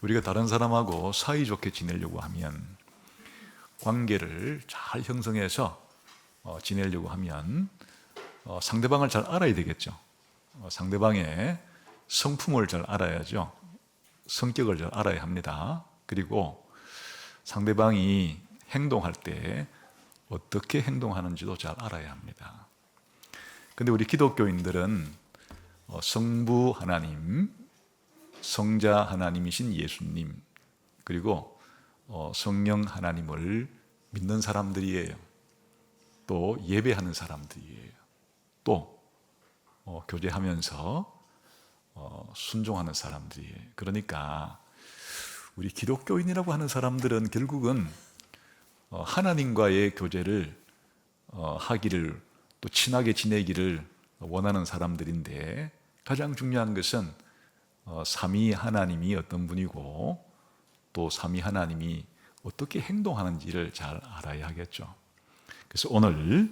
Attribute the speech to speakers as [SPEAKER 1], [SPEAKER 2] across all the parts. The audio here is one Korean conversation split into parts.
[SPEAKER 1] 우리가 다른 사람하고 사이좋게 지내려고 하면, 관계를 잘 형성해서 지내려고 하면 상대방을 잘 알아야 되겠죠. 상대방의 성품을 잘 알아야죠. 성격을 잘 알아야 합니다. 그리고 상대방이 행동할 때 어떻게 행동하는지도 잘 알아야 합니다. 근데 우리 기독교인들은 성부 하나님, 성자 하나님이신 예수님, 그리고 성령 하나님을 믿는 사람들이에요. 또 예배하는 사람들이에요. 또 교제하면서 순종하는 사람들이에요. 그러니까 우리 기독교인이라고 하는 사람들은 결국은 하나님과의 교제를 하기를, 또 친하게 지내기를 원하는 사람들인데, 가장 중요한 것은 삼위 하나님이 어떤 분이고 또 삼위 하나님이 어떻게 행동하는지를 잘 알아야 하겠죠. 그래서 오늘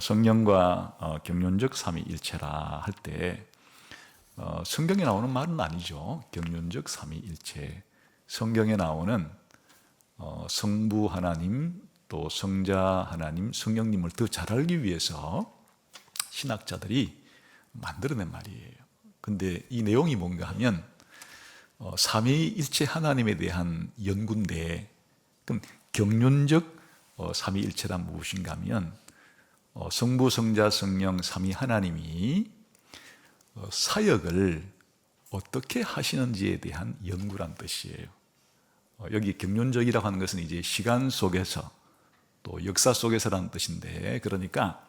[SPEAKER 1] 성령과 경륜적 삼위일체라 할 때 성경에 나오는 말은 아니죠. 경륜적 삼위일체, 성경에 나오는 성부 하나님, 또 성자 하나님, 성령님을 더 잘 알기 위해서 신학자들이 만들어낸 말이에요. 근데 이 내용이 뭔가 하면 삼위일체 하나님에 대한 연구인데, 그럼 경륜적 삼위일체란 무엇인가 하면 성부, 성자, 성령 삼위 하나님이 사역을 어떻게 하시는지에 대한 연구란 뜻이에요. 여기 경륜적이라고 하는 것은 이제 시간 속에서 또 역사 속에서라는 뜻인데, 그러니까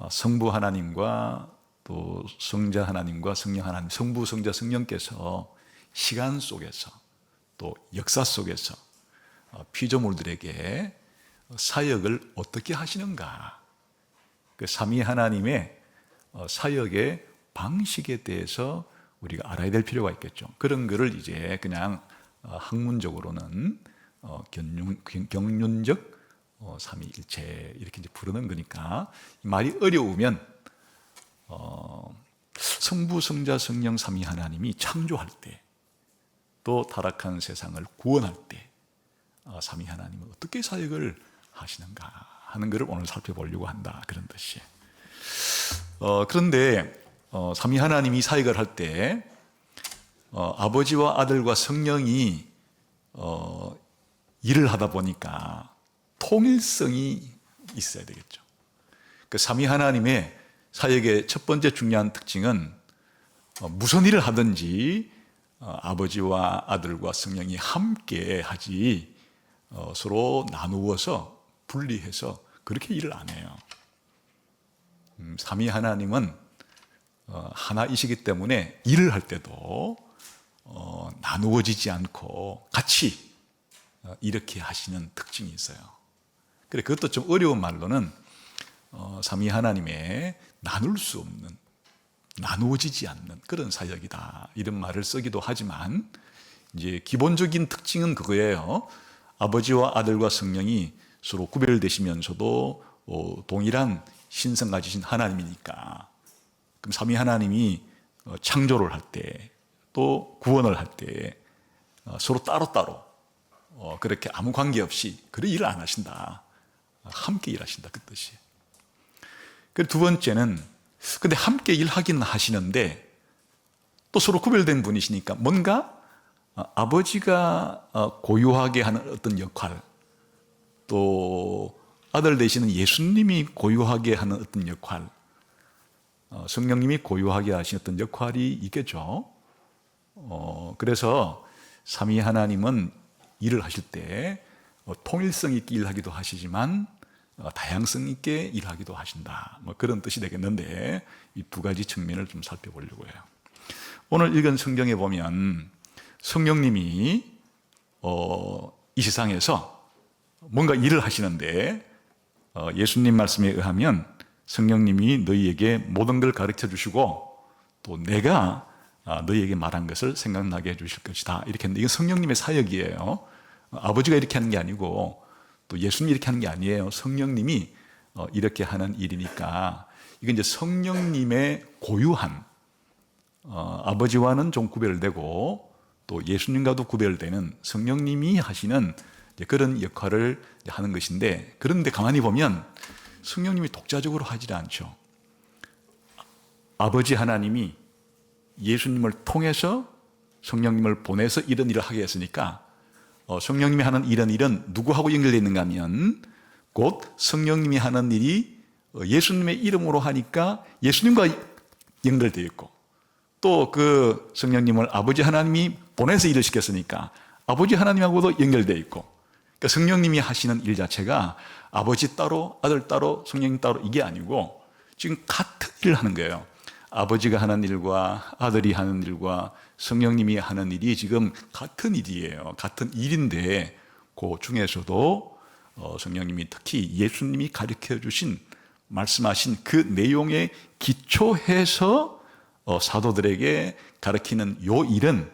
[SPEAKER 1] 성부 하나님과 또 성자 하나님과 성령 하나님, 성부, 성자, 성령께서 시간 속에서 또 역사 속에서 피조물들에게 사역을 어떻게 하시는가, 그 삼위 하나님의 사역의 방식에 대해서 우리가 알아야 될 필요가 있겠죠. 그런 거를 이제 그냥 학문적으로는 경륜적 삼위일체 이렇게 이제 부르는 거니까, 말이 어려우면 성부, 성자, 성령 삼위 하나님이 창조할 때, 또 타락한 세상을 구원할 때 삼위 하나님은 어떻게 사역을 하시는가 하는 것을 오늘 살펴보려고 한다, 그런 뜻이에요. 그런데 삼위 하나님이 사역을 할 때 아버지와 아들과 성령이 일을 하다 보니까 통일성이 있어야 되겠죠. 그 삼위 하나님의 사역의 첫 번째 중요한 특징은 무슨 일을 하든지 아버지와 아들과 성령이 함께 하지 서로 나누어서 분리해서 그렇게 일을 안 해요. 삼위 하나님은 하나이시기 때문에 일을 할 때도 나누어지지 않고 같이 이렇게 하시는 특징이 있어요. 그래, 그것도 좀 어려운 말로는 삼위 하나님의 나눌 수 없는, 나누어지지 않는 그런 사역이다, 이런 말을 쓰기도 하지만, 이제 기본적인 특징은 그거예요. 아버지와 아들과 성령이 서로 구별되시면서도 동일한 신성 가지신 하나님이니까, 그럼 삼위 하나님이 창조를 할 때, 또 구원을 할 때 서로 따로따로 그렇게 아무 관계없이 그런 일을 안 하신다, 함께 일하신다, 그 뜻이에요. 그리고 두 번째는, 근데 함께 일하긴 하시는데 또 서로 구별된 분이시니까 뭔가 아버지가 고유하게 하는 어떤 역할, 또 아들 되시는 예수님이 고유하게 하는 어떤 역할, 성령님이 고유하게 하신 어떤 역할이 있겠죠. 그래서 삼위 하나님은 일을 하실 때 통일성 있게 일하기도 하시지만 다양성 있게 일하기도 하신다, 뭐 그런 뜻이 되겠는데, 이 두 가지 측면을 좀 살펴보려고 해요. 오늘 읽은 성경에 보면 성령님이 이 세상에서 뭔가 일을 하시는데, 예수님 말씀에 의하면 성령님이 너희에게 모든 걸 가르쳐 주시고 또 내가 너희에게 말한 것을 생각나게 해 주실 것이다, 이렇게 했는데, 이건 성령님의 사역이에요. 아버지가 이렇게 하는 게 아니고 또 예수님이 이렇게 하는 게 아니에요. 성령님이 이렇게 하는 일이니까, 이건 이제 성령님의 고유한, 아버지와는 좀 구별되고 또 예수님과도 구별되는 성령님이 하시는 그런 역할을 하는 것인데, 그런데 가만히 보면 성령님이 독자적으로 하지 않죠. 아버지 하나님이 예수님을 통해서 성령님을 보내서 이런 일을 하게 했으니까 성령님이 하는 이런 일은 누구하고 연결되어 있는가 하면 곧 성령님이 하는 일이 예수님의 이름으로 하니까 예수님과 연결되어 있고, 또 그 성령님을 아버지 하나님이 보내서 일을 시켰으니까 아버지 하나님하고도 연결되어 있고, 그러니까 성령님이 하시는 일 자체가 아버지 따로 아들 따로 성령님 따로 이게 아니고 지금 같은 일을 하는 거예요. 아버지가 하는 일과 아들이 하는 일과 성령님이 하는 일이 지금 같은 일이에요. 같은 일인데 그 중에서도 성령님이 특히 예수님이 가르쳐 주신 말씀하신 그 내용에 기초해서 사도들에게 가르치는 요 일은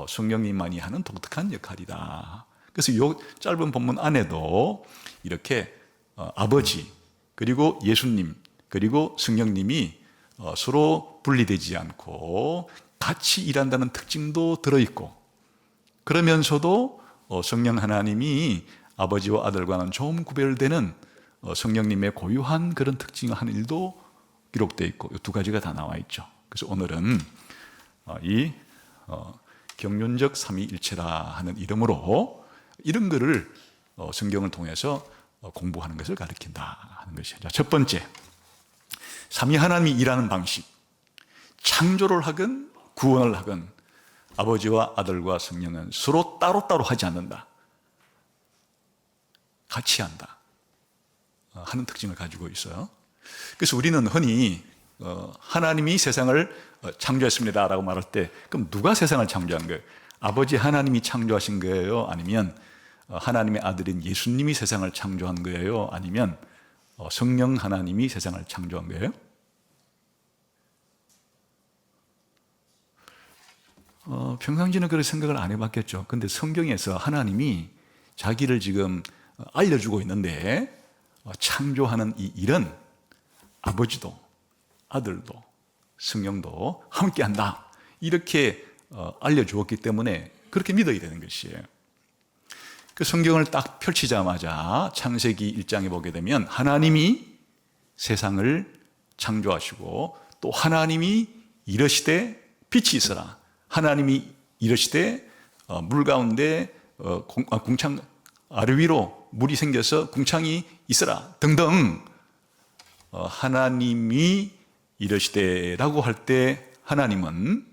[SPEAKER 1] 성령님만이 하는 독특한 역할이다. 그래서 이 짧은 본문 안에도 이렇게 아버지 그리고 예수님 그리고 성령님이 서로 분리되지 않고 같이 일한다는 특징도 들어있고, 그러면서도 성령 하나님이 아버지와 아들과는 좀 구별되는 성령님의 고유한 그런 특징을 하는 일도 기록되어 있고, 이 두 가지가 다 나와 있죠. 그래서 오늘은 이 경륜적 삼위일체라 하는 이름으로 이런 거를 성경을 통해서 공부하는 것을 가리킨다 하는 것이죠. 첫 번째, 삼위 하나님이 일하는 방식. 창조를 하건 구원을 하건 아버지와 아들과 성령은 서로 따로따로 하지 않는다. 같이 한다 하는 특징을 가지고 있어요. 그래서 우리는 흔히 하나님이 세상을 창조했습니다 라고 말할 때, 그럼 누가 세상을 창조한 거예요? 아버지 하나님이 창조하신 거예요? 아니면 하나님의 아들인 예수님이 세상을 창조한 거예요? 아니면 성령 하나님이 세상을 창조한 거예요? 평상시는 그런 생각을 안 해봤겠죠. 근데 성경에서 하나님이 자기를 지금 알려주고 있는데, 창조하는 이 일은 아버지도 아들도 성령도 함께 한다 이렇게 알려주었기 때문에 그렇게 믿어야 되는 것이에요. 그 성경을 딱 펼치자마자 창세기 1장에 보게 되면 하나님이 세상을 창조하시고, 또 하나님이 이르시되 빛이 있어라, 하나님이 이르시되 물 가운데 궁창 아래 위로 물이 생겨서 궁창이 있어라 등등, 하나님이 이르시되라고 할 때 하나님은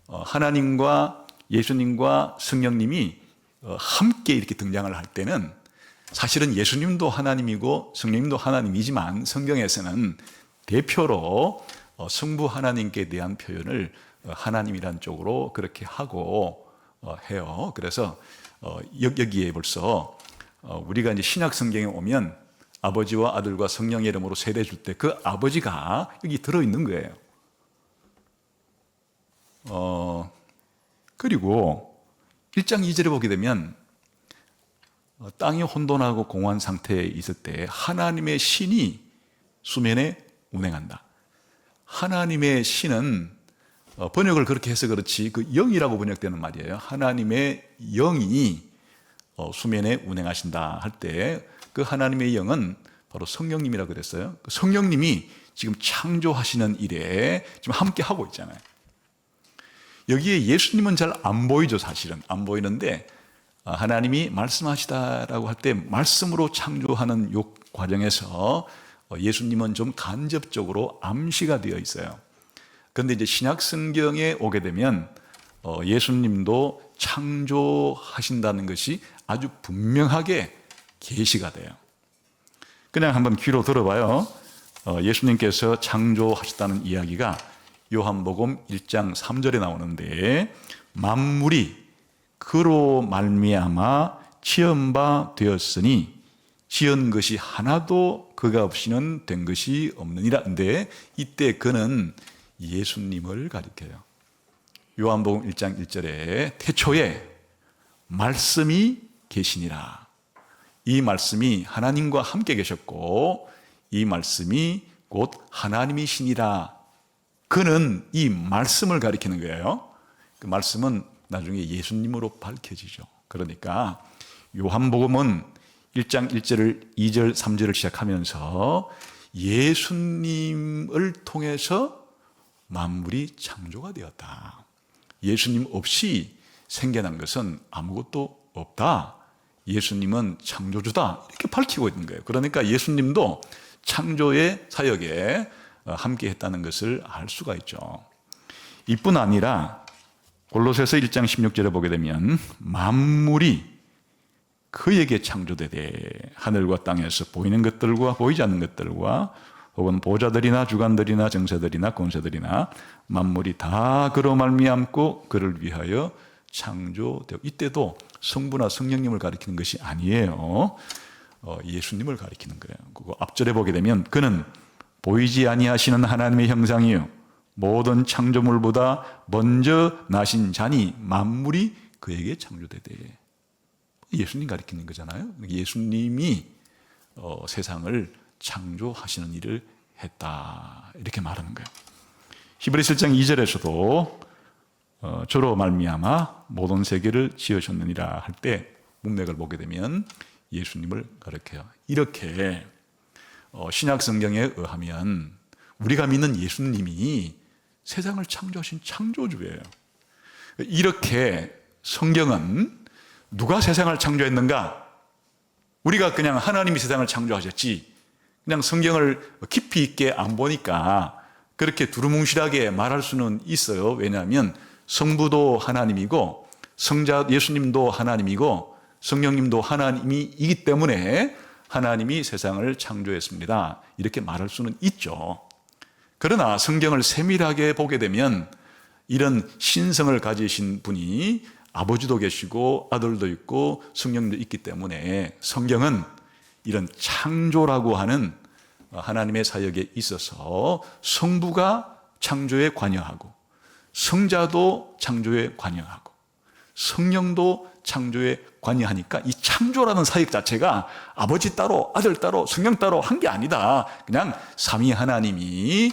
[SPEAKER 1] 하나님과 예수님과 성령님이 함께 이렇게 등장을 할 때는 사실은 예수님도 하나님이고 성령님도 하나님이지만 성경에서는 대표로 성부 하나님께 대한 표현을 하나님이란 쪽으로 그렇게 하고 해요. 그래서 여기에 벌써 우리가 이제 신약 성경에 오면 아버지와 아들과 성령의 이름으로 세례 줄 때 그 아버지가 여기 들어있는 거예요. 그리고 1장 2절에 보게 되면 땅이 혼돈하고 공허한 상태에 있을 때 하나님의 신이 수면에 운행한다. 하나님의 신은 번역을 그렇게 해서 그렇지 그 영이라고 번역되는 말이에요. 하나님의 영이 수면에 운행하신다 할 때 그 하나님의 영은 바로 성령님이라고 그랬어요. 성령님이 지금 창조하시는 일에 지금 함께 하고 있잖아요. 여기에 예수님은 잘 안 보이죠. 사실은 안 보이는데 하나님이 말씀하시다라고 할 때 말씀으로 창조하는 요 과정에서 예수님은 좀 간접적으로 암시가 되어 있어요. 그런데 이제 신약 성경에 오게 되면 예수님도 창조하신다는 것이 아주 분명하게 계시가 돼요. 그냥 한번 귀로 들어봐요. 예수님께서 창조하셨다는 이야기가 요한복음 1장 3절에 나오는데, 만물이 그로 말미암아 지은 바 되었으니 지은 것이 하나도 그가 없이는 된 것이 없느니라. 근데 이때 그는 예수님을 가리켜요. 요한복음 1장 1절에 태초에 말씀이 계시니라. 이 말씀이 하나님과 함께 계셨고 이 말씀이 곧 하나님이시니라. 그는 이 말씀을 가리키는 거예요. 그 말씀은 나중에 예수님으로 밝혀지죠. 그러니까 요한복음은 1장 1절, 2절, 3절을 시작하면서 예수님을 통해서 만물이 창조가 되었다. 예수님 없이 생겨난 것은 아무것도 없다. 예수님은 창조주다. 이렇게 밝히고 있는 거예요. 그러니까 예수님도 창조의 사역에 함께 했다는 것을 알 수가 있죠. 이뿐 아니라 골로새서 1장 16절에 보게 되면 만물이 그에게 창조되되 하늘과 땅에서 보이는 것들과 보이지 않는 것들과 혹은 보좌들이나 주관들이나 정세들이나 권세들이나 만물이 다 그로 말미암고 그를 위하여 창조되고, 이때도 성부나 성령님을 가리키는 것이 아니에요. 예수님을 가리키는 거예요. 그거 앞절에 보게 되면 그는 보이지 아니하시는 하나님의 형상이요 모든 창조물보다 먼저 나신 자니 만물이 그에게 창조되되, 예수님 가리키는 거잖아요. 예수님이 세상을 창조하시는 일을 했다, 이렇게 말하는 거예요. 히브리서 1장 2절에서도 저로 말미암아 모든 세계를 지으셨느니라 할 때 문맥을 보게 되면 예수님을 가리켜요. 이렇게 신약 성경에 의하면 우리가 믿는 예수님이 세상을 창조하신 창조주예요. 이렇게 성경은 누가 세상을 창조했는가? 우리가 그냥 하나님이 세상을 창조하셨지, 그냥 성경을 깊이 있게 안 보니까 그렇게 두루뭉실하게 말할 수는 있어요. 왜냐하면 성부도 하나님이고 성자 예수님도 하나님이고 성령님도 하나님이기 때문에 하나님이 세상을 창조했습니다, 이렇게 말할 수는 있죠. 그러나 성경을 세밀하게 보게 되면 이런 신성을 가지신 분이 아버지도 계시고 아들도 있고 성령도 있기 때문에 성경은 이런 창조라고 하는 하나님의 사역에 있어서 성부가 창조에 관여하고 성자도 창조에 관여하고 성령도 창조에 관여하니까 이 창조라는 사역 자체가 아버지 따로 아들 따로 성령 따로 한 게 아니다. 그냥 삼위 하나님이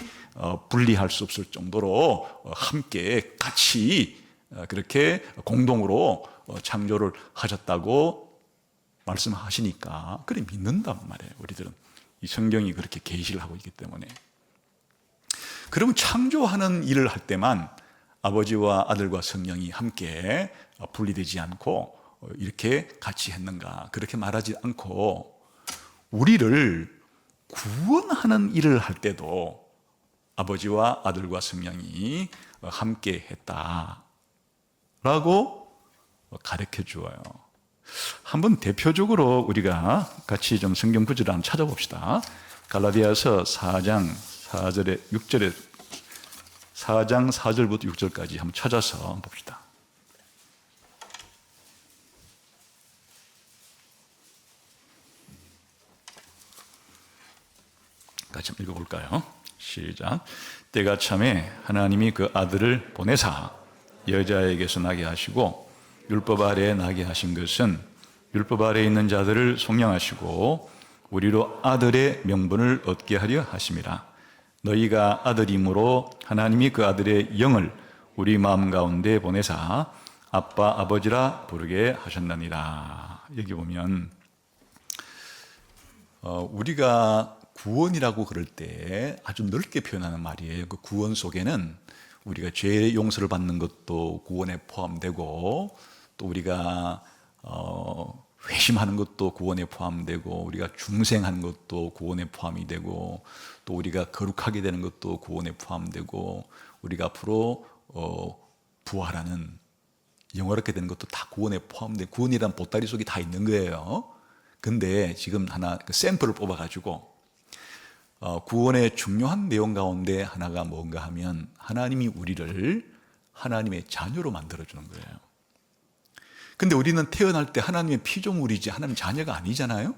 [SPEAKER 1] 분리할 수 없을 정도로 함께 같이 그렇게 공동으로 창조를 하셨다고 말씀하시니까 그래 믿는단 말이에요. 우리들은 이 성경이 그렇게 계시를 하고 있기 때문에. 그러면 창조하는 일을 할 때만 아버지와 아들과 성령이 함께 분리되지 않고 이렇게 같이 했는가, 그렇게 말하지 않고 우리를 구원하는 일을 할 때도 아버지와 아들과 성령이 함께 했다라고 가르쳐 주어요. 한번 대표적으로 우리가 같이 좀 성경 구절을 한번 찾아봅시다. 갈라디아서 4장 4절에 6절에 4장 4절부터 6절까지 한번 찾아서 한번 봅시다. 같이 한번 읽어볼까요? 시작. 때가 참에 하나님이 그 아들을 보내사 여자에게서 나게 하시고 율법 아래에 나게 하신 것은 율법 아래에 있는 자들을 속량하시고 우리로 아들의 명분을 얻게 하려 하심이라. 너희가 아들이므로 하나님이 그 아들의 영을 우리 마음 가운데 보내사 아빠 아버지라 부르게 하셨느니라. 여기 보면 우리가 구원이라고 그럴 때 아주 넓게 표현하는 말이에요. 그 구원 속에는 우리가 죄 용서를 받는 것도 구원에 포함되고 또 우리가 회심하는 것도 구원에 포함되고 우리가 중생하는 것도 구원에 포함이 되고 또 우리가 거룩하게 되는 것도 구원에 포함되고 우리가 앞으로 부활하는 영원하게 되는 것도 다 구원에 포함되고 구원이란 보따리 속에 다 있는 거예요. 근데 지금 하나 샘플을 뽑아가지고 구원의 중요한 내용 가운데 하나가 뭔가 하면 하나님이 우리를 하나님의 자녀로 만들어주는 거예요. 근데 우리는 태어날 때 하나님의 피조물이지 하나님 자녀가 아니잖아요.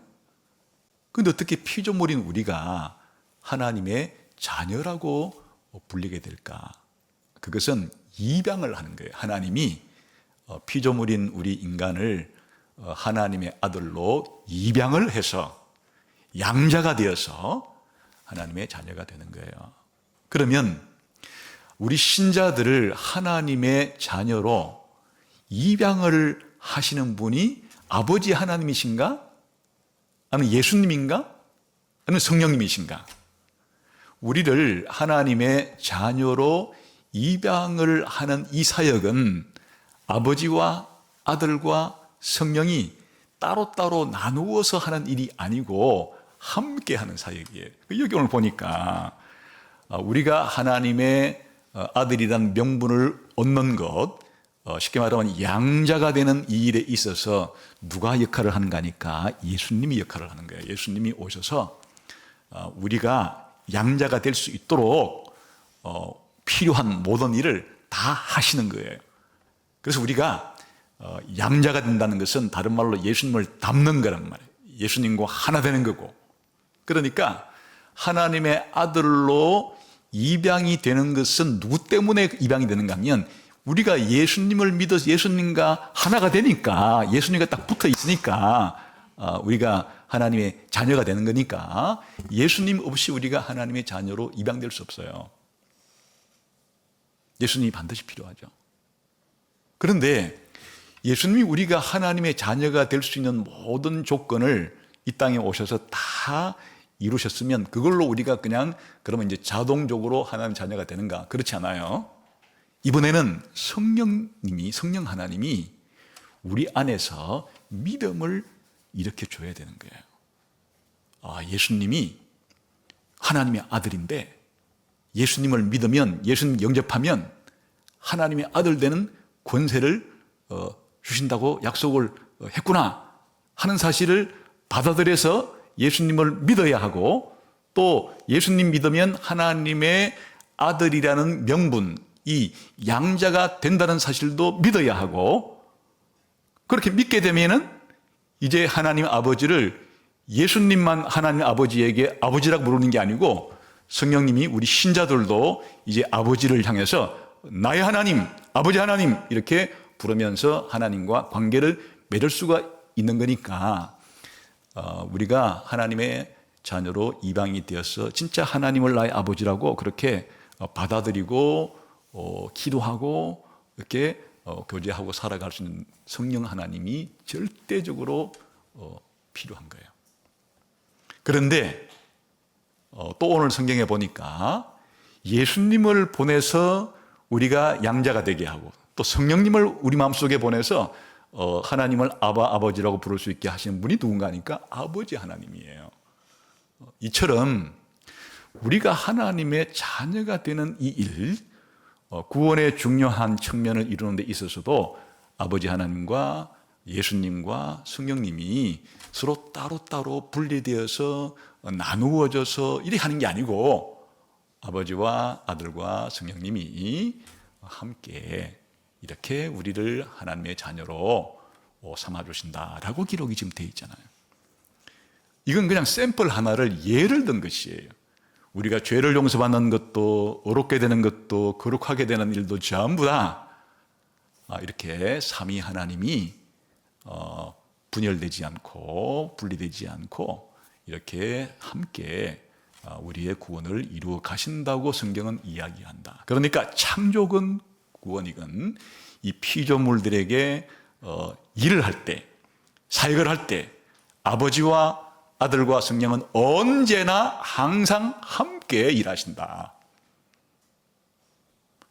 [SPEAKER 1] 근데 어떻게 피조물인 우리가 하나님의 자녀라고 불리게 될까? 그것은 입양을 하는 거예요. 하나님이 피조물인 우리 인간을 하나님의 아들로 입양을 해서 양자가 되어서 하나님의 자녀가 되는 거예요. 그러면 우리 신자들을 하나님의 자녀로 입양을 하시는 분이 아버지 하나님이신가? 아니면 예수님인가? 아니면 성령님이신가? 우리를 하나님의 자녀로 입양을 하는 이 사역은 아버지와 아들과 성령이 따로따로 나누어서 하는 일이 아니고 함께 하는 사역이에요. 여기 오늘 보니까 우리가 하나님의 아들이라는 명분을 얻는 것, 쉽게 말하면 양자가 되는 이 일에 있어서 누가 역할을 하는가 하니까 예수님이 역할을 하는 거예요. 예수님이 오셔서 우리가 양자가 될 수 있도록 필요한 모든 일을 다 하시는 거예요. 그래서 우리가 양자가 된다는 것은 다른 말로 예수님을 닮는 거란 말이에요. 예수님과 하나 되는 거고. 그러니까 하나님의 아들로 입양이 되는 것은 누구 때문에 입양이 되는가 하면 우리가 예수님을 믿어서 예수님과 하나가 되니까, 예수님과 딱 붙어 있으니까 우리가 하나님의 자녀가 되는 거니까 예수님 없이 우리가 하나님의 자녀로 입양될 수 없어요. 예수님이 반드시 필요하죠. 그런데 예수님이 우리가 하나님의 자녀가 될 수 있는 모든 조건을 이 땅에 오셔서 다 이루셨으면 그걸로 우리가 그냥 그러면 이제 자동적으로 하나님 자녀가 되는가? 그렇지 않아요. 이번에는 성령 하나님이 우리 안에서 믿음을 일으켜 줘야 되는 거예요. 예수님이 하나님의 아들인데 예수님을 믿으면, 예수님 영접하면 하나님의 아들 되는 권세를 주신다고 약속을 했구나 하는 사실을 받아들여서 예수님을 믿어야 하고, 또 예수님 믿으면 하나님의 아들이라는 명분, 이 양자가 된다는 사실도 믿어야 하고, 그렇게 믿게 되면은 이제 하나님 아버지를 예수님만 하나님 아버지에게 아버지라고 부르는 게 아니고 성령님이 우리 신자들도 이제 아버지를 향해서 나의 하나님, 아버지 하나님 이렇게 부르면서 하나님과 관계를 맺을 수가 있는 거니까 우리가 하나님의 자녀로 입양이 되어서 진짜 하나님을 나의 아버지라고 그렇게 받아들이고 기도하고 이렇게 교제하고 살아갈 수 있는 성령 하나님이 절대적으로 필요한 거예요. 그런데 또 오늘 성경에 보니까 예수님을 보내서 우리가 양자가 되게 하고 또 성령님을 우리 마음속에 보내서 하나님을 아버지라고 부를 수 있게 하시는 분이 누군가 하니까 아버지 하나님이에요. 이처럼 우리가 하나님의 자녀가 되는 이 일, 구원의 중요한 측면을 이루는 데 있어서도 아버지 하나님과 예수님과 성령님이 서로 따로따로 분리되어서 나누어져서 이렇게 하는 게 아니고 아버지와 아들과 성령님이 함께 이렇게 우리를 하나님의 자녀로 삼아주신다라고 기록이 지금 되어 있잖아요. 이건 그냥 샘플 하나를 예를 든 것이에요. 우리가 죄를 용서받는 것도 어렵게 되는 것도 거룩하게 되는 일도 전부 다 이렇게 삼위 하나님이 분열되지 않고 분리되지 않고 이렇게 함께 우리의 구원을 이루어 가신다고 성경은 이야기한다. 그러니까 창조건 구원이건 이 피조물들에게 일을 할 때, 사역을 할 때 아버지와 아들과 성령은 언제나 항상 함께 일하신다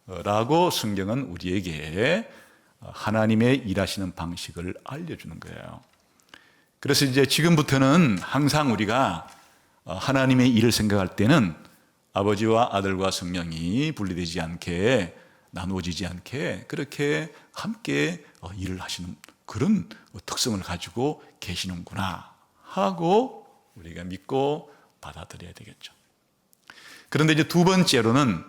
[SPEAKER 1] 라고 성경은 우리에게 하나님의 일하시는 방식을 알려주는 거예요. 그래서 이제 지금부터는 항상 우리가 하나님의 일을 생각할 때는 아버지와 아들과 성령이 분리되지 않게 나누어지지 않게 그렇게 함께 일을 하시는 그런 특성을 가지고 계시는구나 하고 우리가 믿고 받아들여야 되겠죠. 그런데 이제 두 번째로는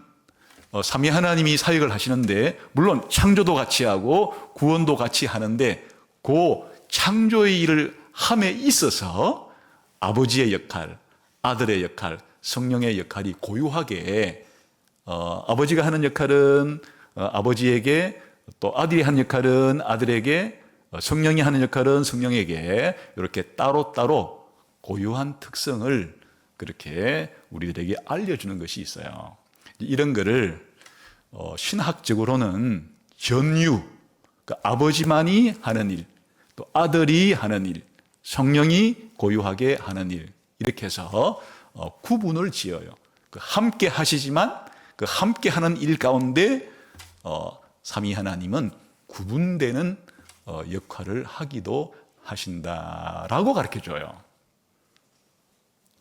[SPEAKER 1] 삼위 하나님이 사역을 하시는데 물론 창조도 같이 하고 구원도 같이 하는데 그 창조의 일을 함에 있어서 아버지의 역할, 아들의 역할, 성령의 역할이 고유하게 아버지가 하는 역할은 아버지에게 또 아들이 하는 역할은 아들에게 성령이 하는 역할은 성령에게 이렇게 따로따로 고유한 특성을 그렇게 우리들에게 알려주는 것이 있어요. 이런 거를 신학적으로는 전유, 그 아버지만이 하는 일, 또 아들이 하는 일, 성령이 고유하게 하는 일, 이렇게 해서 구분을 지어요. 그 함께 하시지만 그 함께 하는 일 가운데 삼위 하나님은 구분되는 역할을 하기도 하신다라고 가르쳐줘요.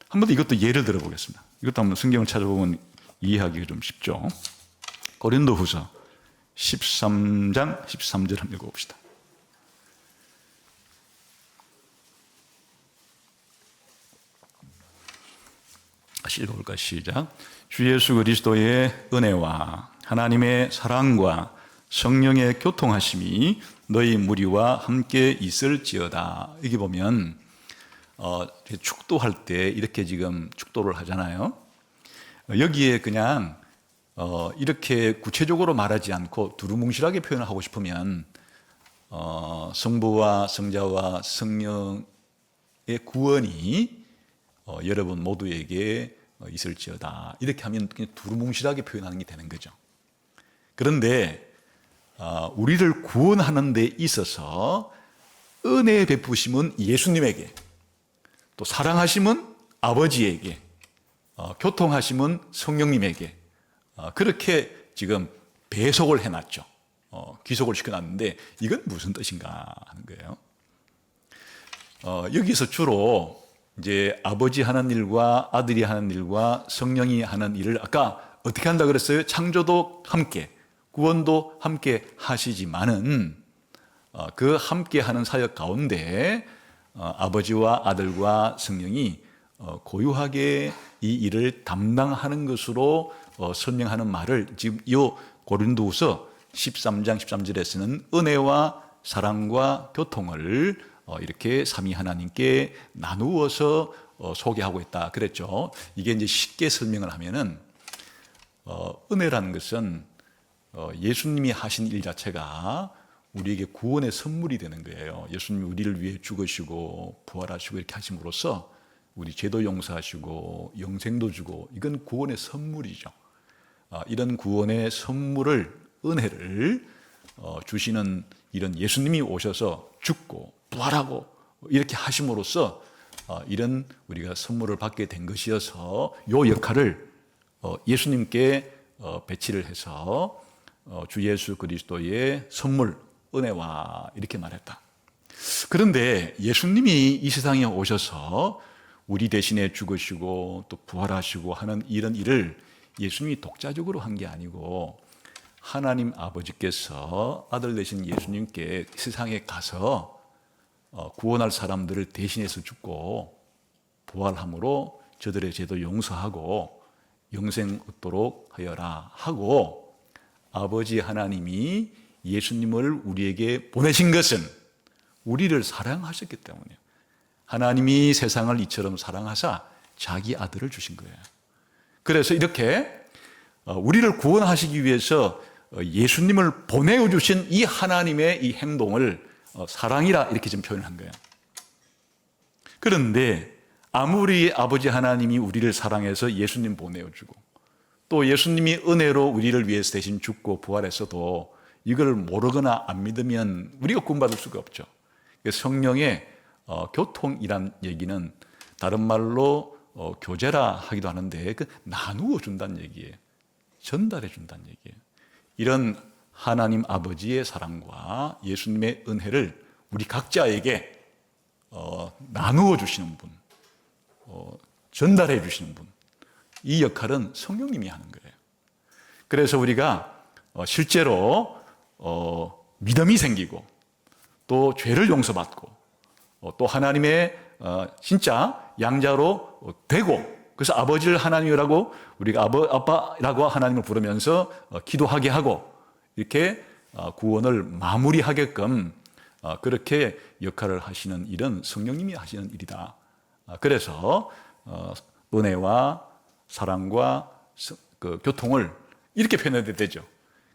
[SPEAKER 1] 한 번 더 이것도 예를 들어보겠습니다. 이것도 한번 성경을 찾아보면 이해하기가 좀 쉽죠. 고린도후서 13장 13절 한번 읽어봅시다. 다시 읽어볼까요? 시작. 주 예수 그리스도의 은혜와 하나님의 사랑과 성령의 교통하심이 너희 무리와 함께 있을지어다. 여기 보면 축도할 때 이렇게 지금 축도를 하잖아요. 여기에 그냥 이렇게 구체적으로 말하지 않고 두루뭉실하게 표현을 하고 싶으면 성부와 성자와 성령의 구원이 여러분 모두에게 있을지어다. 이렇게 하면 그냥 두루뭉실하게 표현하는 게 되는 거죠. 그런데 우리를 구원하는 데 있어서 은혜의 베푸심은 예수님에게, 또 사랑하심은 아버지에게, 교통하심은 성령님에게, 그렇게 지금 배속을 해놨죠. 귀속을 시켜놨는데 이건 무슨 뜻인가 하는 거예요. 여기서 주로 이제 아버지 하는 일과 아들이 하는 일과 성령이 하는 일을 아까 어떻게 한다 그랬어요? 창조도 함께, 구원도 함께 하시지만은 그 함께 하는 사역 가운데 아버지와 아들과 성령이 고유하게 이 일을 담당하는 것으로 설명하는 말을 지금 이 고린도후서 13장 13절에서는 은혜와 사랑과 교통을 이렇게 삼위 하나님께 나누어서 소개하고 있다 그랬죠. 이게 이제 쉽게 설명을 하면은 은혜라는 것은 예수님이 하신 일 자체가 우리에게 구원의 선물이 되는 거예요. 예수님이 우리를 위해 죽으시고 부활하시고 이렇게 하심으로써 우리 죄도 용서하시고 영생도 주고, 이건 구원의 선물이죠. 이런 구원의 선물을, 은혜를 주시는 이런 예수님이 오셔서 죽고 부활하고 이렇게 하심으로써 이런 우리가 선물을 받게 된 것이어서 이 역할을 예수님께 배치를 해서 주 예수 그리스도의 선물, 은혜와 이렇게 말했다. 그런데 예수님이 이 세상에 오셔서 우리 대신에 죽으시고 또 부활하시고 하는 이런 일을 예수님이 독자적으로 한 게 아니고 하나님 아버지께서 아들 되신 예수님께 세상에 가서 구원할 사람들을 대신해서 죽고 부활함으로 저들의 죄도 용서하고 영생 얻도록 하여라 하고, 아버지 하나님이 예수님을 우리에게 보내신 것은 우리를 사랑하셨기 때문이에요. 하나님이 세상을 이처럼 사랑하사 자기 아들을 주신 거예요. 그래서 이렇게 우리를 구원하시기 위해서 예수님을 보내주신 이 하나님의 이 행동을 사랑이라 이렇게 좀 표현한 거예요. 그런데 아무리 아버지 하나님이 우리를 사랑해서 예수님 보내주고 또 예수님이 은혜로 우리를 위해서 대신 죽고 부활했어도 이걸 모르거나 안 믿으면 우리가 구원받을 수가 없죠. 성령의 교통이란 얘기는 다른 말로 교제라 하기도 하는데 그 나누어 준다는 얘기예요. 전달해 준다는 얘기예요. 이런 하나님 아버지의 사랑과 예수님의 은혜를 우리 각자에게 나누어 주시는 분, 전달해 주시는 분, 이 역할은 성령님이 하는 거예요. 그래서 우리가 실제로 믿음이 생기고 또 죄를 용서받고 또 하나님의 진짜 양자로 되고, 그래서 아버지를 하나님이라고 우리가 아빠라고 하나님을 부르면서 기도하게 하고 이렇게 구원을 마무리하게끔 그렇게 역할을 하시는 일은 성령님이 하시는 일이다. 그래서 은혜와 사랑과 그 교통을 이렇게 표현해도 되죠.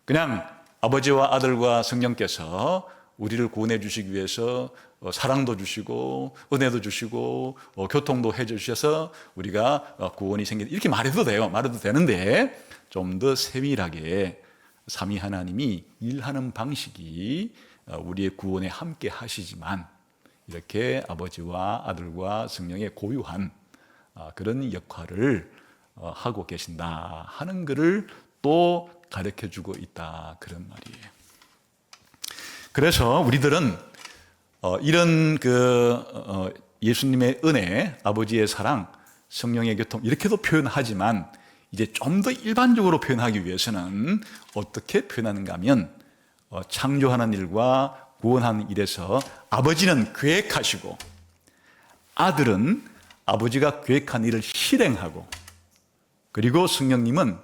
[SPEAKER 1] 그냥 아버지와 아들과 성령께서 우리를 구원해 주시기 위해서 사랑도 주시고 은혜도 주시고 교통도 해 주셔서 우리가 구원이 생긴다, 이렇게 말해도 돼요. 말해도 되는데 좀 더 세밀하게 삼위 하나님이 일하는 방식이 우리의 구원에 함께 하시지만 이렇게 아버지와 아들과 성령의 고유한 그런 역할을 하고 계신다 하는 것을 또 가르쳐주고 있다, 그런 말이에요. 그래서 우리들은 이런 예수님의 은혜, 아버지의 사랑, 성령의 교통 이렇게도 표현하지만 이제 좀 더 일반적으로 표현하기 위해서는 어떻게 표현하는가 하면 창조하는 일과 구원하는 일에서 아버지는 계획하시고 아들은 아버지가 계획한 일을 실행하고, 그리고 성령님은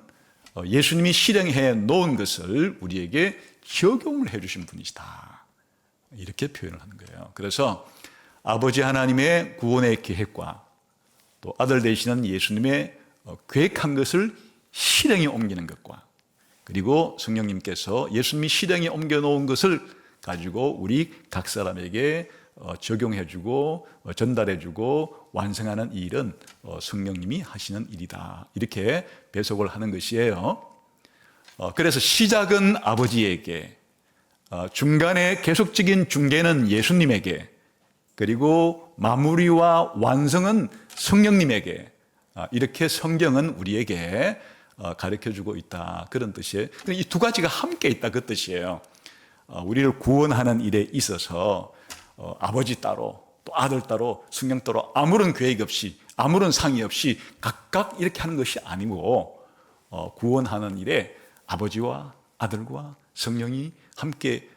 [SPEAKER 1] 예수님이 실행해 놓은 것을 우리에게 적용을 해 주신 분이시다, 이렇게 표현을 하는 거예요. 그래서 아버지 하나님의 구원의 계획과 또 아들 되시는 예수님의 계획한 것을 실행에 옮기는 것과, 그리고 성령님께서 예수님이 실행에 옮겨놓은 것을 가지고 우리 각 사람에게 적용해주고 전달해주고 완성하는 이 일은 성령님이 하시는 일이다, 이렇게 배속을 하는 것이에요. 그래서 시작은 아버지에게, 중간에 계속적인 중개는 예수님에게, 그리고 마무리와 완성은 성령님에게, 이렇게 성경은 우리에게 가르쳐주고 있다, 그런 뜻이에요. 이 두 가지가 함께 있다, 그 뜻이에요. 우리를 구원하는 일에 있어서 아버지 따로 또 아들 따로 성령 따로 아무런 계획 없이 아무런 상의 없이 각각 이렇게 하는 것이 아니고, 구원하는 일에 아버지와 아들과 성령이 함께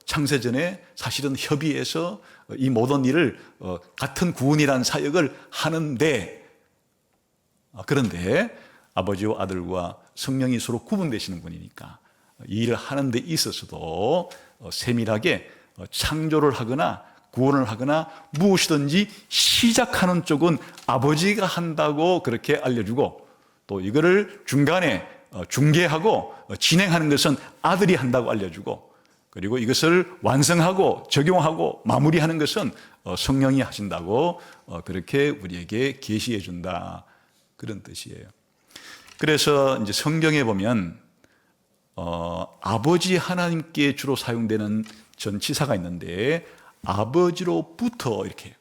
[SPEAKER 1] 창세전에 사실은 협의해서 이 모든 일을 같은 구원이라는 사역을 하는데, 그런데 아버지와 아들과 성령이 서로 구분되시는 분이니까 이 일을 하는 데 있어서도 세밀하게 창조를 하거나 구원을 하거나 무엇이든지 시작하는 쪽은 아버지가 한다고 그렇게 알려주고, 또 이거를 중간에 중개하고 진행하는 것은 아들이 한다고 알려주고, 그리고 이것을 완성하고 적용하고 마무리하는 것은 성령이 하신다고 그렇게 우리에게 계시해 준다, 그런 뜻이에요. 그래서 이제 성경에 보면 아버지 하나님께 주로 사용되는 전치사가 있는데, 아버지로부터 이렇게,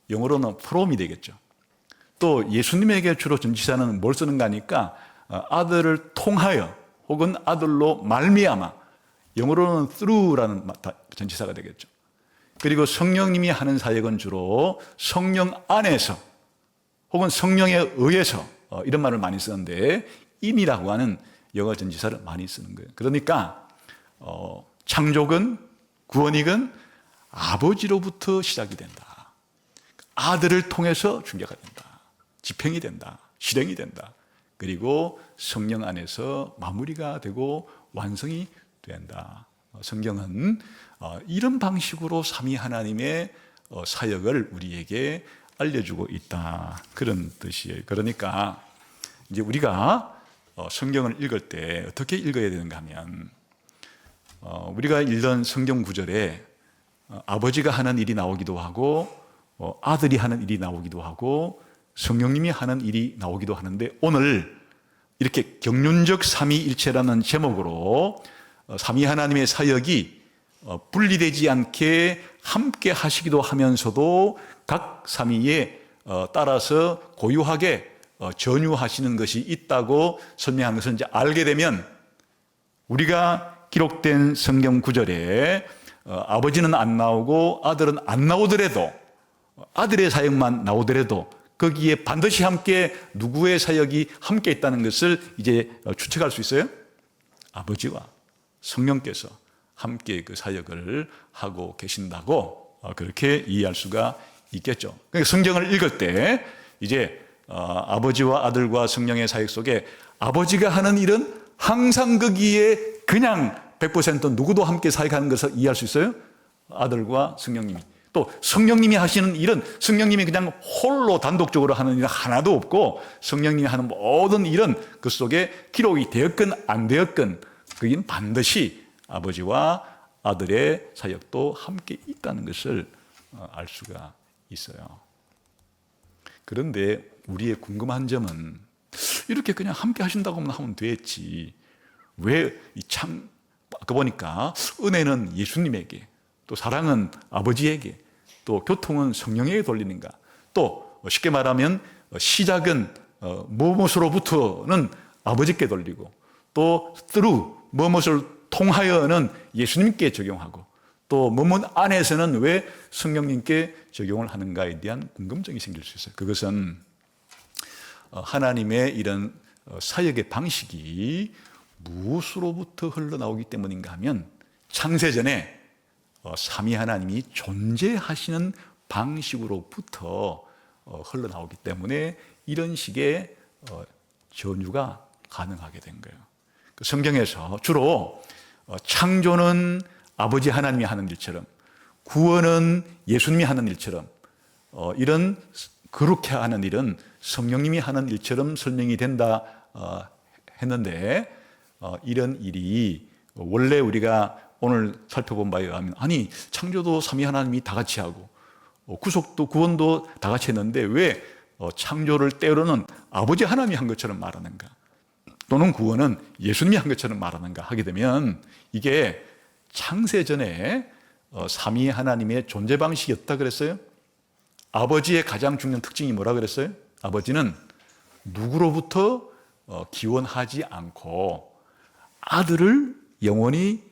[SPEAKER 1] 영어로는 from이 되겠죠. 또 예수님에게 주로 전치사는 뭘 쓰는가 하니까 아들을 통하여 혹은 아들로 말미암아, 영어로는 through라는 전치사가 되겠죠. 그리고 성령님이 하는 사역은 주로 성령 안에서 혹은 성령에 의해서, 이런 말을 많이 쓰는데 in이라고 하는 영어 전치사를 많이 쓰는 거예요. 그러니까 창조건 구원이건 아버지로부터 시작이 된다, 아들을 통해서 중개가 된다, 집행이 된다, 실행이 된다, 그리고 성령 안에서 마무리가 되고 완성이 된다. 성경은 이런 방식으로 삼위 하나님의 사역을 우리에게 알려주고 있다, 그런 뜻이에요. 그러니까 이제 우리가 성경을 읽을 때 어떻게 읽어야 되는가 하면, 우리가 읽던 성경 구절에 아버지가 하는 일이 나오기도 하고 아들이 하는 일이 나오기도 하고 성령님이 하는 일이 나오기도 하는데, 오늘 이렇게 경륜적 삼위일체라는 제목으로 삼위 하나님의 사역이 분리되지 않게 함께 하시기도 하면서도 각 삼위에 따라서 고유하게 전유하시는 것이 있다고 설명한 것을 이제 알게 되면, 우리가 기록된 성경 구절에 아버지는 안 나오고 아들은 안 나오더라도, 아들의 사역만 나오더라도 거기에 반드시 함께 누구의 사역이 함께 있다는 것을 이제 추측할 수 있어요. 아버지와 성령께서 함께 그 사역을 하고 계신다고 그렇게 이해할 수가 있겠죠. 그러니까 성경을 읽을 때 이제 아버지와 아들과 성령의 사역 속에 아버지가 하는 일은 항상 거기에 그냥 100% 누구도 함께 사역하는 것을 이해할 수 있어요. 아들과 성령님이. 또 성령님이 하시는 일은 성령님이 그냥 홀로 단독적으로 하는 일은 하나도 없고, 성령님이 하는 모든 일은 그 속에 기록이 되었건 안 되었건 그긴 반드시 아버지와 아들의 사역도 함께 있다는 것을 알 수가 있어요. 그런데 우리의 궁금한 점은, 이렇게 그냥 함께 하신다고만 하면 됐지, 왜 아까 보니까 은혜는 예수님에게, 또 사랑은 아버지에게, 또 교통은 성령에게 돌리는가, 또 쉽게 말하면 시작은 무엇으로부터는 아버지께 돌리고, 또 through 무엇을 통하여는 예수님께 적용하고, 또 무엇 안에서는 왜 성령님께 적용을 하는가에 대한 궁금증이 생길 수 있어요. 그것은 하나님의 이런 사역의 방식이 무엇으로부터 흘러나오기 때문인가 하면, 창세전에 삼위 하나님이 존재하시는 방식으로부터 흘러나오기 때문에 이런 식의 전유가 가능하게 된 거예요. 성경에서 주로 창조는 아버지 하나님이 하는 일처럼, 구원은 예수님이 하는 일처럼, 이런 그렇게 하는 일은 성령님이 하는 일처럼 설명이 된다 했는데, 이런 일이 원래 우리가 오늘 살펴본 바에 의하면, 아니 창조도 삼위 하나님이 다 같이 하고 구속도 구원도 다 같이 했는데 왜 창조를 때로는 아버지 하나님이 한 것처럼 말하는가, 또는 구원은 예수님이 한 것처럼 말하는가 하게 되면, 이게 창세전에 삼위 하나님의 존재 방식이었다 그랬어요. 아버지의 가장 중요한 특징이 뭐라 그랬어요? 아버지는 누구로부터 기원하지 않고 아들을 영원히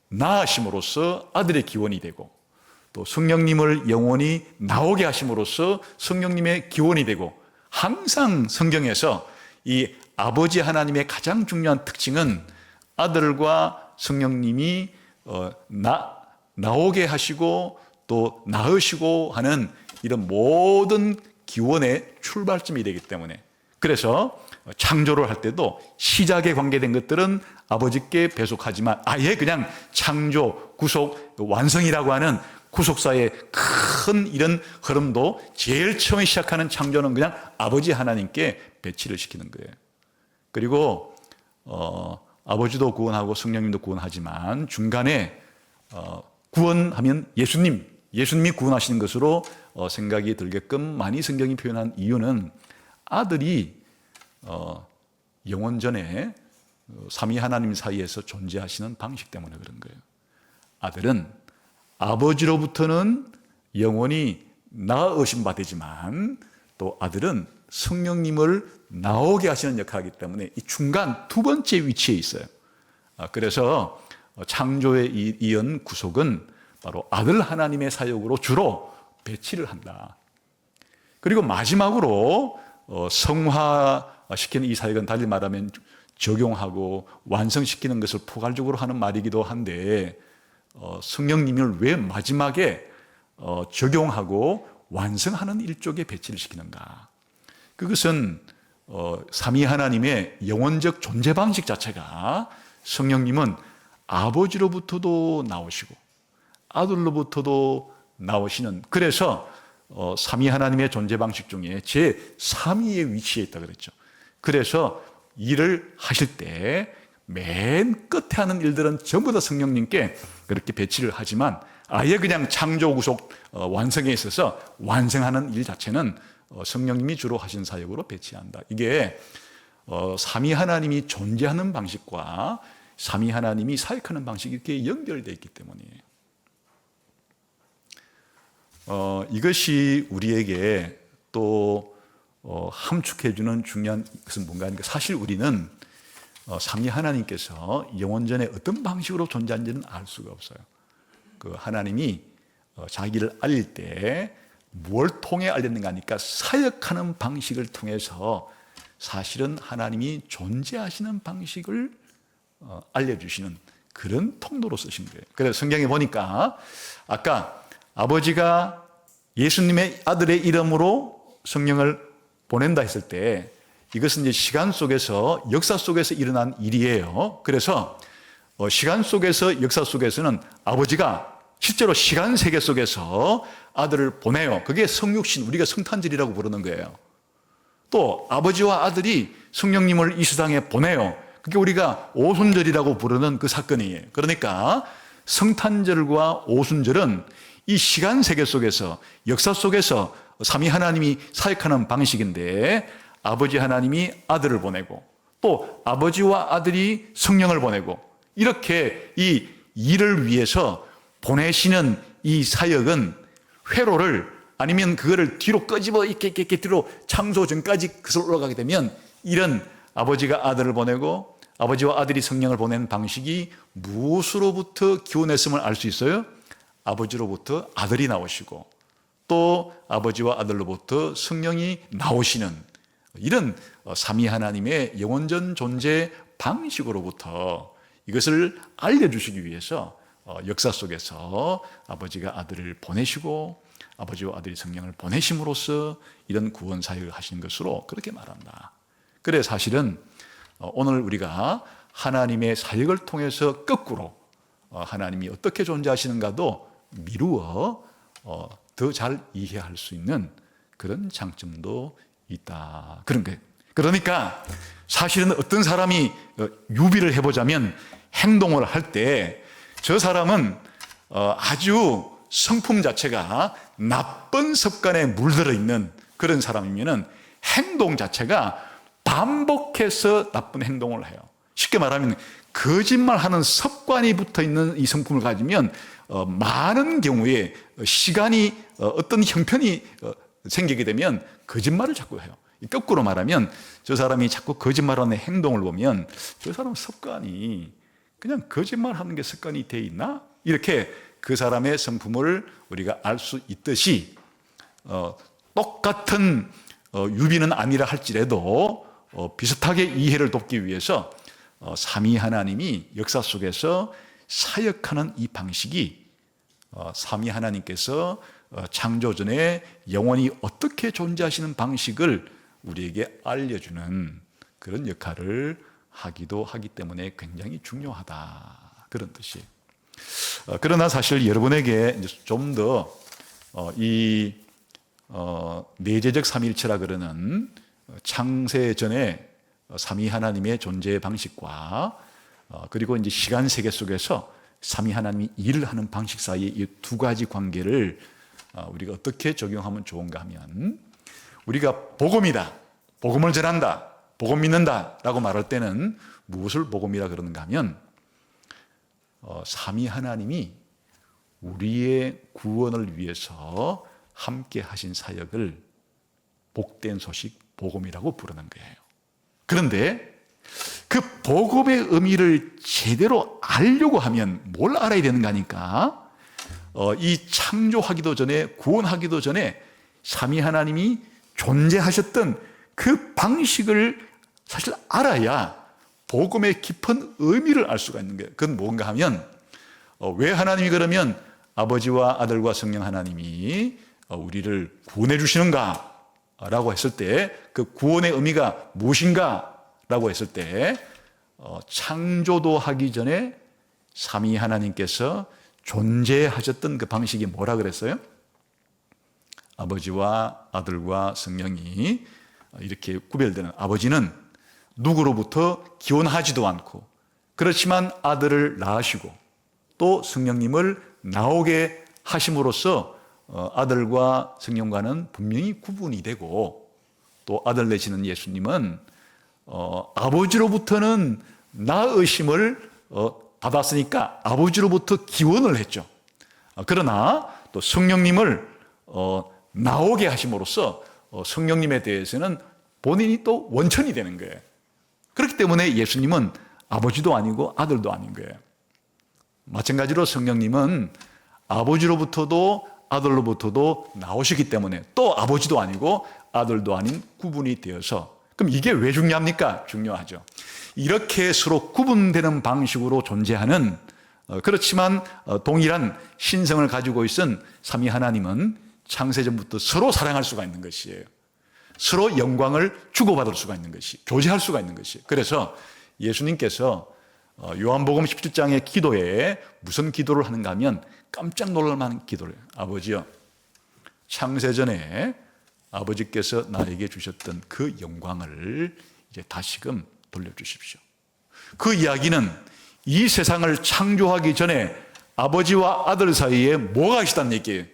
[SPEAKER 1] 낳으심으로써 아들의 기원이 되고, 또 성령님을 영원히 나오게 하심으로써 성령님의 기원이 되고, 항상 성경에서 이 아버지 하나님의 가장 중요한 특징은 아들과 성령님이 나오게 하시고 또 낳으시고 하는 이런 모든 기원의 출발점이 되기 때문에, 그래서 창조를 할 때도 시작에 관계된 것들은 아버지께 배속하지만, 아예 그냥 창조, 구속, 완성이라고 하는 구속사의 큰 이런 흐름도 제일 처음에 시작하는 창조는 그냥 아버지 하나님께 배치를 시키는 거예요. 그리고 아버지도 구원하고 성령님도 구원하지만 중간에 구원하면 예수님이 구원하시는 것으로 생각이 들게끔 많이 성경이 표현한 이유는, 아들이 영원전에 삼위 하나님 사이에서 존재하시는 방식 때문에 그런 거예요. 아들은 아버지로부터는 영원히 낳으신 바 되지만, 또 아들은 성령님을 나오게 하시는 역할이기 때문에 이 중간 두 번째 위치에 있어요. 그래서 창조에 이은 구속은 바로 아들 하나님의 사역으로 주로 배치를 한다. 그리고 마지막으로 성화시키는 이 사역은 달리 말하면 적용하고 완성시키는 것을 포괄적으로 하는 말이기도 한데, 성령님을 왜 마지막에 적용하고 완성하는 일쪽에 배치를 시키는가? 그것은 삼위 하나님의 영원적 존재 방식 자체가, 성령님은 아버지로부터도 나오시고 아들로부터도 나오시는, 그래서 삼위 하나님의 존재 방식 중에 제3위의 위치에 있다 그랬죠. 그래서 일을 하실 때 맨 끝에 하는 일들은 전부 다 성령님께 그렇게 배치를 하지만, 아예 그냥 창조, 구속, 완성에 있어서 완성하는 일 자체는 성령님이 주로 하신 사역으로 배치한다. 이게 삼위 하나님이 존재하는 방식과 삼위 하나님이 사역하는 방식이 이렇게 연결되어 있기 때문이에요. 이것이 우리에게 또 함축해주는 중요한 것은 뭔가 하니까, 사실 우리는 삼위 하나님께서 영원전에 어떤 방식으로 존재하는지는 알 수가 없어요. 그 하나님이 자기를 알릴 때 뭘 통해 알렸는가 하니까, 사역하는 방식을 통해서 사실은 하나님이 존재하시는 방식을 알려주시는 그런 통로로 쓰신 거예요. 그래서 성경에 보니까 아까 아버지가 예수님의 아들의 이름으로 성령을 보낸다 했을 때, 이것은 이제 시간 속에서, 역사 속에서 일어난 일이에요. 그래서 시간 속에서, 역사 속에서는 아버지가 실제로 시간 세계 속에서 아들을 보내요. 그게 성육신, 우리가 성탄절이라고 부르는 거예요. 또 아버지와 아들이 성령님을 이 세상에 보내요. 그게 우리가 오순절이라고 부르는 그 사건이에요. 그러니까 성탄절과 오순절은 이 시간 세계 속에서, 역사 속에서 삼위 하나님이 사역하는 방식인데, 아버지 하나님이 아들을 보내고 또 아버지와 아들이 성령을 보내고, 이렇게 이 일을 위해서 보내시는 이 사역은 회로를 아니면 그거를 뒤로 끄집어 이렇게 뒤로 창조 전까지 그슬 올라가게 되면 이런 아버지가 아들을 보내고 아버지와 아들이 성령을 보내는 방식이 무엇으로부터 기원했음을 알 수 있어요? 아버지로부터 아들이 나오시고 또 아버지와 아들로부터 성령이 나오시는 이런 삼위 하나님의 영원전 존재 방식으로부터 이것을 알려주시기 위해서 역사 속에서 아버지가 아들을 보내시고 아버지와 아들이 성령을 보내심으로써 이런 구원 사역을 하신 것으로 그렇게 말한다. 그래 사실은 오늘 우리가 하나님의 사역을 통해서 거꾸로 하나님이 어떻게 존재하시는가도 미루어 더 잘 이해할 수 있는 그런 장점도 있다. 그런 거예요. 그러니까 사실은 어떤 사람이 유비를 해보자면 행동을 할 때 저 사람은 아주 성품 자체가 나쁜 습관에 물들어 있는 그런 사람이면은 행동 자체가 반복해서 나쁜 행동을 해요. 쉽게 말하면 거짓말하는 습관이 붙어 있는 이 성품을 가지면 많은 경우에 시간이 어떤 형편이 생기게 되면 거짓말을 자꾸 해요. 거꾸로 말하면 저 사람이 자꾸 거짓말하는 행동을 보면 저 사람 습관이 그냥 거짓말하는 게 습관이 돼 있나? 이렇게 그 사람의 성품을 우리가 알 수 있듯이 똑같은 유비는 아니라 할지라도 비슷하게 이해를 돕기 위해서 삼위 하나님이 역사 속에서 사역하는 이 방식이 삼위 하나님께서 창조전에 영원히 어떻게 존재하시는 방식을 우리에게 알려주는 그런 역할을 하기도 하기 때문에 굉장히 중요하다. 그런 뜻이에요. 그러나 사실 여러분에게 좀 더 이 내재적 삼위일체라 그러는 창세 전에 삼위 하나님의 존재 방식과 그리고 이제 시간 세계 속에서 삼위 하나님이 일을 하는 방식 사이의 이 두 가지 관계를 우리가 어떻게 적용하면 좋은가 하면 우리가 복음이다, 복음을 전한다, 복음 믿는다 라고 말할 때는 무엇을 복음이라 그러는가 하면 삼위 하나님이 우리의 구원을 위해서 함께 하신 사역을 복된 소식 복음이라고 부르는 거예요. 그런데 그 복음의 의미를 제대로 알려고 하면 뭘 알아야 되는가 하니까 이 창조하기도 전에 구원하기도 전에 삼위 하나님이 존재하셨던 그 방식을 사실 알아야 복음의 깊은 의미를 알 수가 있는 거예요. 그건 뭔가 하면 왜 하나님이 그러면 아버지와 아들과 성령 하나님이 우리를 구원해 주시는가 라고 했을 때 그 구원의 의미가 무엇인가 라고 했을 때 창조도 하기 전에 삼위 하나님께서 존재하셨던 그 방식이 뭐라 그랬어요? 아버지와 아들과 성령이 이렇게 구별되는, 아버지는 누구로부터 기원하지도 않고 그렇지만 아들을 낳으시고 또 성령님을 나오게 하심으로써 아들과 성령과는 분명히 구분이 되고 또 아들 되시는 예수님은 아버지로부터는 낳으심을 받았으니까 아버지로부터 기원을 했죠. 그러나 또 성령님을 나오게 하심으로써 성령님에 대해서는 본인이 또 원천이 되는 거예요. 그렇기 때문에 예수님은 아버지도 아니고 아들도 아닌 거예요. 마찬가지로 성령님은 아버지로부터도 아들로부터도 나오시기 때문에 또 아버지도 아니고 아들도 아닌 구분이 되어서, 그럼 이게 왜 중요합니까? 중요하죠. 이렇게 서로 구분되는 방식으로 존재하는 그렇지만 동일한 신성을 가지고 있은 삼위 하나님은 창세전부터 서로 사랑할 수가 있는 것이에요. 서로 영광을 주고받을 수가 있는 것이, 교제할 수가 있는 것이. 그래서 예수님께서 요한복음 17장의 기도에 무슨 기도를 하는가 하면 깜짝 놀랄 만한 기도를 해요. 아버지요, 창세전에 아버지께서 나에게 주셨던 그 영광을 이제 다시금 돌려주십시오. 그 이야기는 이 세상을 창조하기 전에 아버지와 아들 사이에 뭐가 있었다는 얘기예요.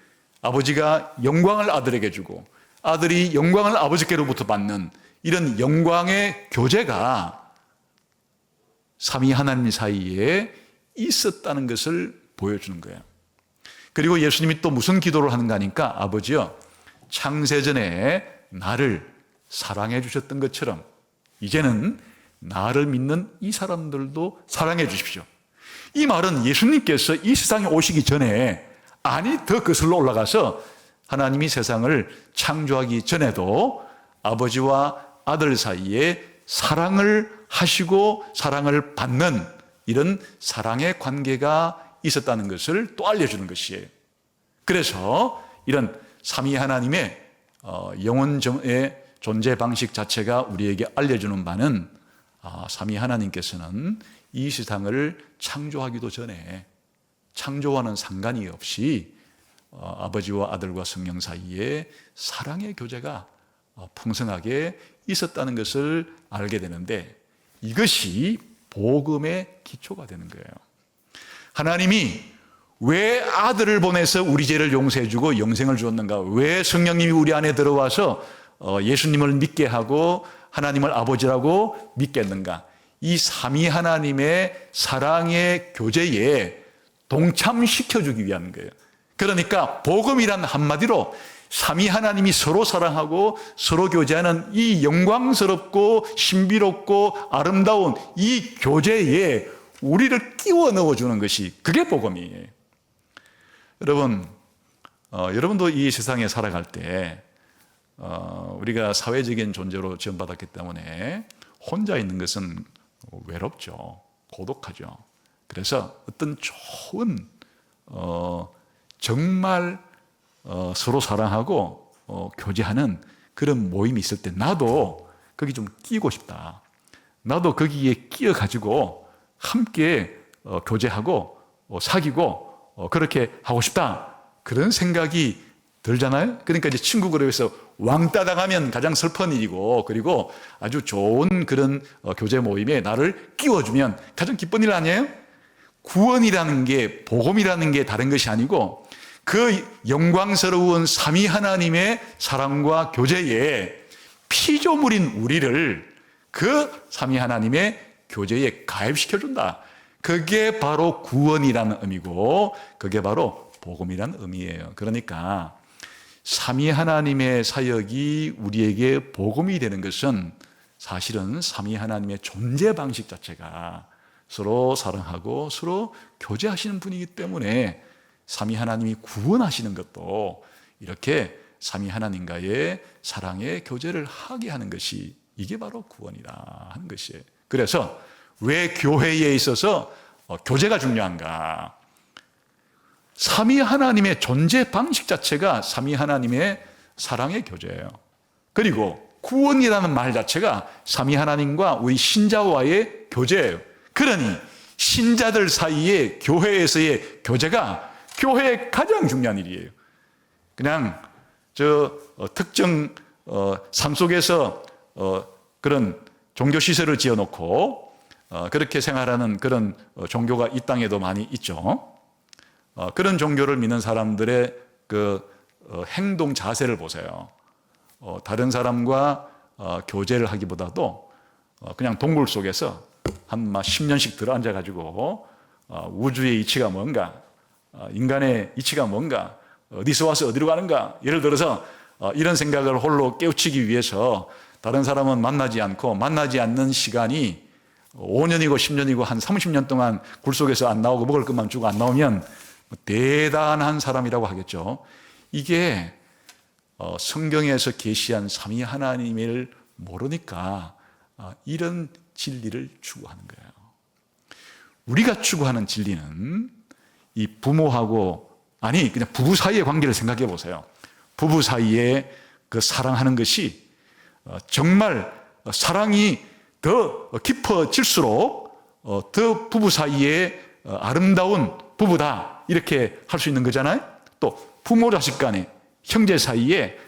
[SPEAKER 1] 아버지가 영광을 아들에게 주고 아들이 영광을 아버지께로부터 받는 이런 영광의 교제가 삼위 하나님 사이에 있었다는 것을 보여주는 거예요. 그리고 예수님이 또 무슨 기도를 하는가 하니까 아버지여 창세전에 나를 사랑해 주셨던 것처럼 이제는 나를 믿는 이 사람들도 사랑해 주십시오. 이 말은 예수님께서 이 세상에 오시기 전에 더 거슬러 올라가서 하나님이 세상을 창조하기 전에도 아버지와 아들 사이에 사랑을 하시고 사랑을 받는 이런 사랑의 관계가 있었다는 것을 또 알려주는 것이에요. 그래서 이런 삼위 하나님의 영원의 존재 방식 자체가 우리에게 알려주는 바는 삼위 하나님께서는 이 세상을 창조하기도 전에 창조와는 상관이 없이 아버지와 아들과 성령 사이에 사랑의 교제가 풍성하게 있었다는 것을 알게 되는데 이것이 복음의 기초가 되는 거예요. 하나님이 왜 아들을 보내서 우리 죄를 용서해 주고 영생을 주었는가? 왜 성령님이 우리 안에 들어와서 예수님을 믿게 하고 하나님을 아버지라고 믿게 했는가? 이 삼위 하나님의 사랑의 교제에 동참시켜주기 위한 거예요. 그러니까 복음이란 한마디로 삼위 하나님이 서로 사랑하고 서로 교제하는 이 영광스럽고 신비롭고 아름다운 이 교제에 우리를 끼워 넣어주는 것이 그게 복음이에요. 여러분, 여러분도 이 세상에 살아갈 때 우리가 사회적인 존재로 지원받았기 때문에 혼자 있는 것은 외롭죠. 고독하죠. 그래서 어떤 좋은 정말 서로 사랑하고 교제하는 그런 모임이 있을 때 나도 거기 좀 끼고 싶다. 나도 거기에 끼어가지고 함께 교제하고 사귀고 그렇게 하고 싶다. 그런 생각이 들잖아요. 그러니까 이제 친구 그룹에서 왕따 당하면 가장 슬픈 일이고 그리고 아주 좋은 그런 교제 모임에 나를 끼워주면 가장 기쁜 일 아니에요? 구원이라는 게 복음이라는 게 다른 것이 아니고 그 영광스러운 삼위 하나님의 사랑과 교제에 피조물인 우리를 그 삼위 하나님의 교제에 가입시켜준다. 그게 바로 구원이라는 의미고 그게 바로 복음이라는 의미예요. 그러니까 삼위 하나님의 사역이 우리에게 복음이 되는 것은 사실은 삼위 하나님의 존재 방식 자체가 서로 사랑하고 서로 교제하시는 분이기 때문에 삼위 하나님이 구원하시는 것도 이렇게 삼위 하나님과의 사랑의 교제를 하게 하는 것이 이게 바로 구원이다 하는 것이에요. 그래서 왜 교회에 있어서 교제가 중요한가? 삼위 하나님의 존재 방식 자체가 삼위 하나님의 사랑의 교제예요. 그리고 구원이라는 말 자체가 삼위 하나님과 우리 신자와의 교제예요. 그러니 신자들 사이에 교회에서의 교제가 교회의 가장 중요한 일이에요. 그냥 특정 산속에서 그런 종교 시설을 지어놓고 그렇게 생활하는 그런 종교가 이 땅에도 많이 있죠. 그런 종교를 믿는 사람들의 그 행동 자세를 보세요. 다른 사람과 교제를 하기보다도 그냥 동굴 속에서 한 10년씩 들어앉아가지고 우주의 이치가 뭔가, 인간의 이치가 뭔가, 어디서 와서 어디로 가는가, 예를 들어서 이런 생각을 홀로 깨우치기 위해서 다른 사람은 만나지 않고 만나지 않는 시간이 5년이고 10년이고 한 30년 동안 굴 속에서 안 나오고 먹을 것만 주고 안 나오면 대단한 사람이라고 하겠죠. 이게 성경에서 계시한 삼위 하나님을 모르니까 이런 진리를 추구하는 거예요. 우리가 추구하는 진리는 이 부모하고 그냥 부부 사이의 관계를 생각해 보세요. 부부 사이에 그 사랑하는 것이 정말 사랑이 더 깊어질수록 더 부부 사이에 아름다운 부부다 이렇게 할 수 있는 거잖아요. 또 부모 자식 간에 형제 사이에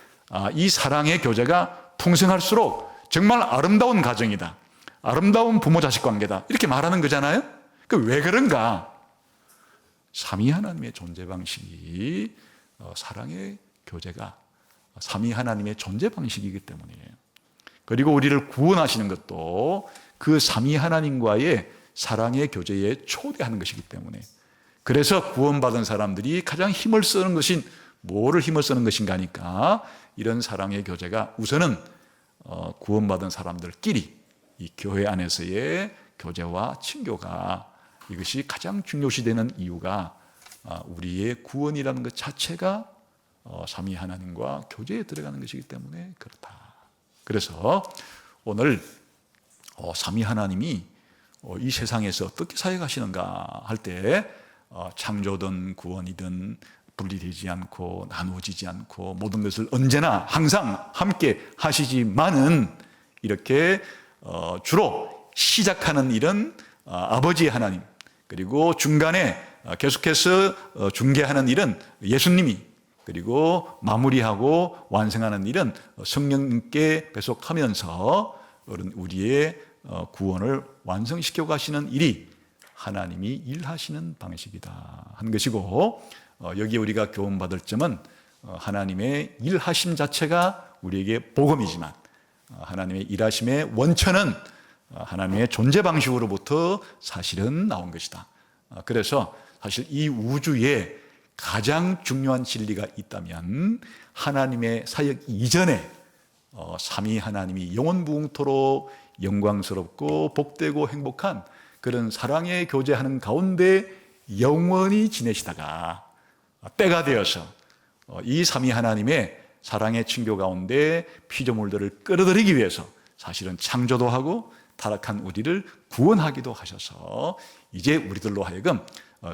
[SPEAKER 1] 이 사랑의 교제가 풍성할수록 정말 아름다운 가정이다. 아름다운 부모 자식 관계다. 이렇게 말하는 거잖아요. 왜 그런가? 삼위 하나님의 존재 방식이 사랑의 교제가 삼위 하나님의 존재 방식이기 때문이에요. 그리고 우리를 구원하시는 것도 그 삼위 하나님과의 사랑의 교제에 초대하는 것이기 때문에, 그래서 구원받은 사람들이 가장 힘을 쓰는 것인 뭐를 힘을 쓰는 것인가 하니까 이런 사랑의 교제가 우선은 구원받은 사람들끼리 이 교회 안에서의 교제와 친교가, 이것이 가장 중요시되는 이유가 우리의 구원이라는 것 자체가 삼위 하나님과 교제에 들어가는 것이기 때문에 그렇다. 그래서 오늘 삼위 하나님이 이 세상에서 어떻게 사역하시는가 할 때 창조든 구원이든 분리되지 않고 나누어지지 않고 모든 것을 언제나 항상 함께 하시지만은 이렇게 주로 시작하는 일은 아버지 하나님, 그리고 중간에 계속해서 중개하는 일은 예수님이, 그리고 마무리하고 완성하는 일은 성령님께 계속하면서 우리의 구원을 완성시켜 가시는 일이 하나님이 일하시는 방식이다 한 것이고, 여기 우리가 교훈받을 점은 하나님의 일하심 자체가 우리에게 복음이지만 하나님의 일하심의 원천은 하나님의 존재 방식으로부터 사실은 나온 것이다. 그래서 사실 이 우주에 가장 중요한 진리가 있다면 하나님의 사역 이전에 삼위 하나님이 영원무궁토록 영광스럽고 복되고 행복한 그런 사랑의 교제하는 가운데 영원히 지내시다가 때가 되어서 이 삼위 하나님의 사랑의 친교 가운데 피조물들을 끌어들이기 위해서 사실은 창조도 하고 타락한 우리를 구원하기도 하셔서 이제 우리들로 하여금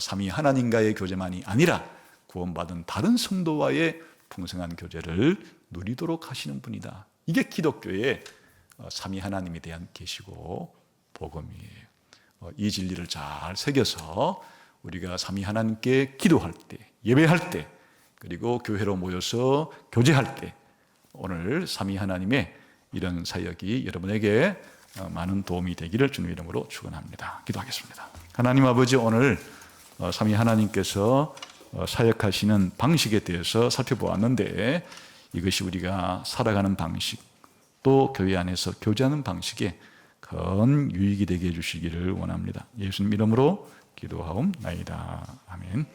[SPEAKER 1] 삼위 하나님과의 교제만이 아니라 구원받은 다른 성도와의 풍성한 교제를 누리도록 하시는 분이다. 이게 기독교의 삼위 하나님에 대한 계시고 복음이에요. 이 진리를 잘 새겨서 우리가 삼위 하나님께 기도할 때, 예배할 때, 그리고 교회로 모여서 교제할 때 오늘 삼위 하나님의 이런 사역이 여러분에게 많은 도움이 되기를 주님의 이름으로 축원합니다. 기도하겠습니다. 하나님 아버지, 오늘 삼위 하나님께서 사역하시는 방식에 대해서 살펴보았는데 이것이 우리가 살아가는 방식, 또 교회 안에서 교제하는 방식에 큰 유익이 되게 해주시기를 원합니다. 예수님 이름으로 기도하옵나이다. 아멘.